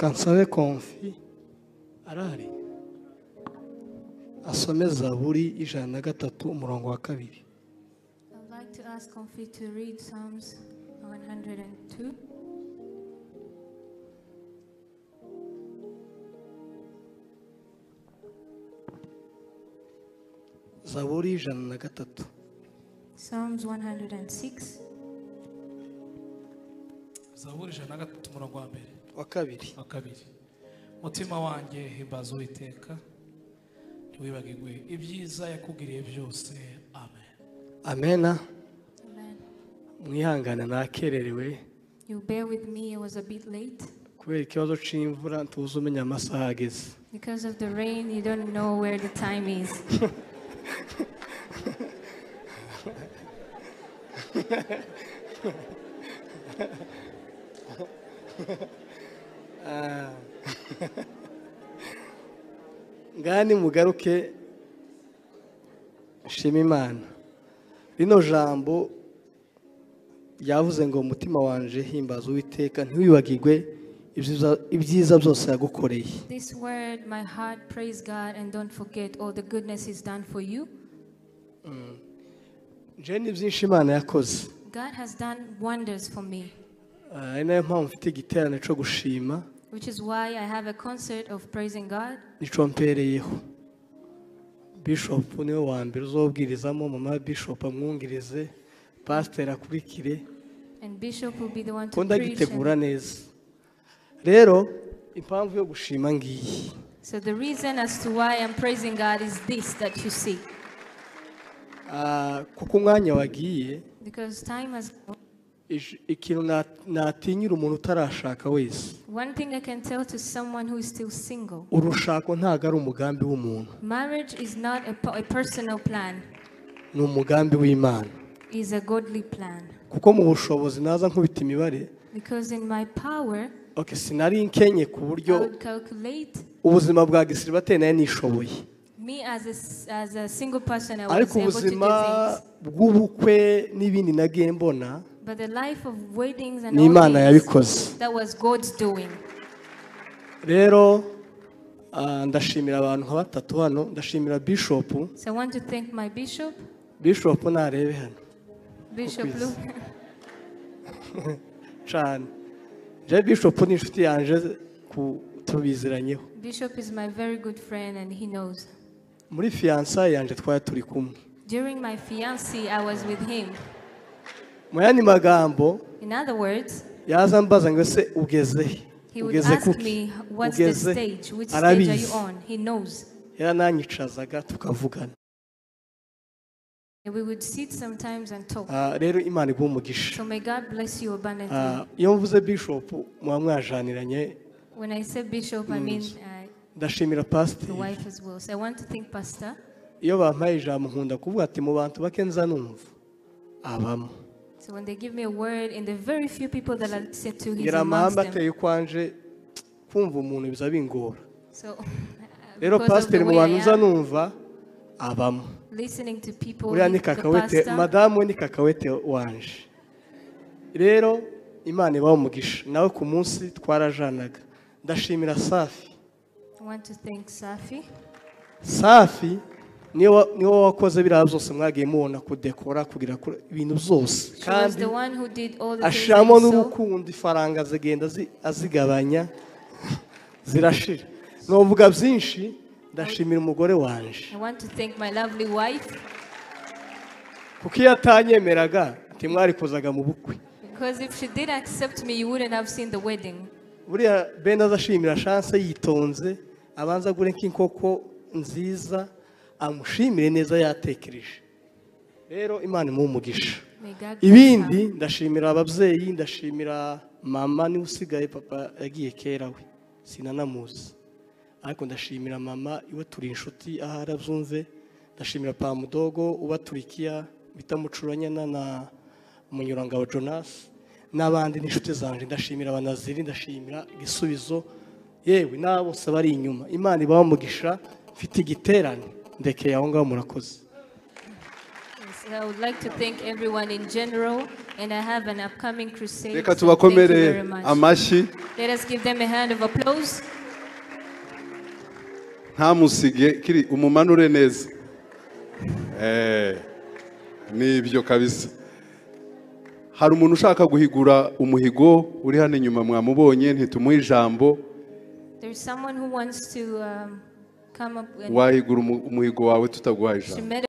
kansabe konfi arari asome zaburi 103 umurongo wa 2. I'd like to ask Konfi to read Psalms 102. Zaburi 103. Psalms 106. Zaburi 103 umurongo wa 2. Wa 2. Mutima wanjye himbaza Uwiteka, ntiwibagirwe ibyiza yakugiriye byose. Amen. Amena. Amen. Mwihangana nakererewe. You bear with me, I was a bit late. Kubera ikibazo c'imvura tuzi umenya amasaha ageze. Because of the rain, you don't know where the time is. Ngani mugaruke shima Imana. Rino jambo yavuze ngo umutima wanje himbaza Uwiteka, ntiwibagirwe ibyiza byose yagukoreye. This word, my heart praise God and don't forget all the goodness He's done for you. Je ni byinshi Imana yakoze. God has done wonders for me. Nayo mpamvu mfite igiterane cyo gushima. Which is why I have a concert of praising God. Nico mpereyeho. Bishop niwe wa mbere uzobwirizamo, mama Bishop amwungirize, pastor akurikire. And Bishop will be the one to Konda preach. gitegura neza. Rero impamvu yo gushima ngiyi. So the reason as to why I'm praising God is this that you see. Kuko umwanya wagiye. Because time has gone. Ikintu natinyira umuntu utarashaka wese. One thing I can tell to someone who is still single. Urushako ntago ari umugambi w'umuntu. Marriage is not a personal plan. Ni umugambi w'Imana. Is a godly plan. Kuko mu bushobozi naza nkubita imibare. Because in my power, sinari nkenye ku buryo I would calculate ubuzima bwa gisiribateri nayo nishoboye. Me as a single person, I was ariko able to do ubuzima bw'ubukwe n'ibindi nagiye mbona. But the life of weddings and ni Imana all yabikoze. things, that was God's doing. Rero ndashimira abantu nka batatu hano, ndashimira Bishop. So I want to thank my bishop. Bishop narebe hano. Bishop Luke. cyane. Je Bishop ni inshuti yanje tubiziranyeho. Bishop is my very good friend and he knows. Muri fiancé yanje twari turi kumwe. During my fiancé, I was with him. Muyani magambo. In other words, yaza mbaza ngo se ugeze he? He would ask me, what's the stage? Which stage are you on? He knows. Yarananyicazaga tukavugana. We would sit sometimes and talk. Rero Imana iguhe umugisha. So may God bless you abundantly. Iyo mvuze Bishop mwajaniranye. When I say Bishop, I mean ndashimira pastor. The wife as well. So I want to thank Pastor. Iyo bampaye ijambo nkunda kuvuga ati mu bantu bake nza numva abamo. So when they give me a word, in the very few people that I listen to, he's ngira amongst amahamba them. ateye kwanje kumva umuntu biza bingora. So rero pastor mu bantu nza numva abamo. Listening to people, uriya ni kakawete, madamu ni kakawete wanje. Rero Imana ibaho umugisha, nawe ku munsi twarajanaga. Ndashimira Safi. I want to thank Safi. Safi niwo wakoze biriya byose mwagiye mubona kudekora kugira ibintu byose, kandi ashiramo n'urukundo, ifaranga zigenda azigabanya zirashira. Novuga byinshi. Ndashimira umugore wanje. I want to thank my lovely wife. Kuko iyo atanyemeraga ntimwari kuzaga mu bukwe. Because if she did accept me, you wouldn't have seen the wedding. Buriya benda azashimira chance yitonze, abanza gure nk'inkoko nziza, amushimire neza yatekereje. Rero Imana mu umugisha. Ibindi ndashimira ababyeyi, ndashimira mama ni usigaye, papa yagiye kera we sinanamuzi. Ariko ndashimira mama iwe turi inshuti ahara byumve. Ndashimira pa mudogo uba Turikiya bita Mucuranyana na Munyurangabo Jonas n'abandi n'inshuti zanje. Ndashimira abanaziri, ndashimira Gisubizo, yewe nabo se bari inyuma. Imana ibaho umugisha. Mfite igiterane ndekeye aho ngaho murakoze. I would like to thank everyone in general, and I have an upcoming crusade. Reka So thank you tubakomere very much. amashi Let us give them a hand of applause. ntamusige kiri umumanure neza nibyo kabisa. Hari umuntu ushaka guhigura umuhigo uri hano inyuma mwamubonye ntitumuhe ijambo. There's someone who wants to come up and Wahigura umuhigo wawe tutaguhaye ijambo.